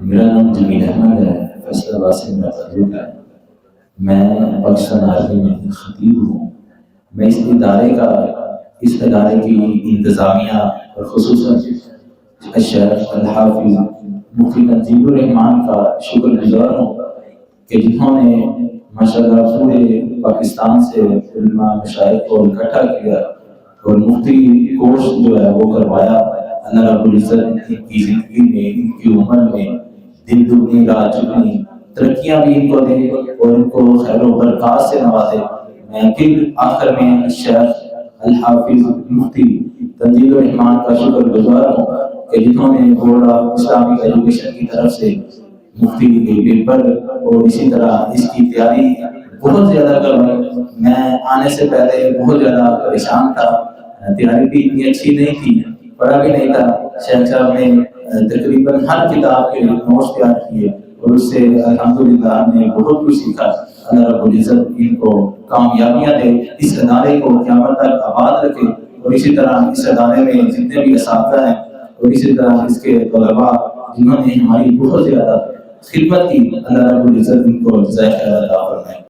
میرا نام جمیل احمد ہے، فیصلہ آباد سے میرا تعلق ہے۔ میں پاکستان آرمی میں خطیب ہوں۔ میں اس ادارے کی انتظامیہ اور خصوصاً الشیخ الحافظ مفتی تنظیم الرحمان کا شکر گزار ہوں کہ جنہوں نے ماشاءاللہ پورے پاکستان سے علماء مشائخ کو اکٹھا کیا اور مفتی کورس جو ہے وہ کروایا۔ اللہ رب العزت ان کی زندگی میں، ان کی عمر میں دن دگنی رات چگنی ترقیاں بھی ان کو دے اور ان کو خیر و برکات سے نوازے۔ میں پھر آخر میں الشیخ الحافظ مفتی تنظیم الرحمان کا شکر گزار ہوں کہ جنہوں نے بورڈ آف اسلامک ایجوکیشن کی طرف سے مفتی کے پیپر اور اسی طرح اس کی تیاری بہت زیادہ کروائی۔ میں آنے سے پہلے بہت زیادہ پریشان تھا، تیاری بھی اتنی اچھی نہیں تھی، پڑھا بھی نہیں تھا۔ شیخ صاحب نے تقریباً ہر کتاب کے نوٹس تیار کیے اور اس سے الحمدللہ ہم نے بہت کچھ سیکھا۔ اللہ رب العزت ان کو کامیابیاں دے، اس ادارے کو قیامت تک آباد رکھے، اور اسی طرح اس ادارے میں جتنے بھی اساتذہ ہیں اور اسی طرح اس کے طلباء جنہوں نے ہماری بہت زیادہ خدمت کی، اللہ رب العزت ان کو جزائے خیر عطا فرمائے۔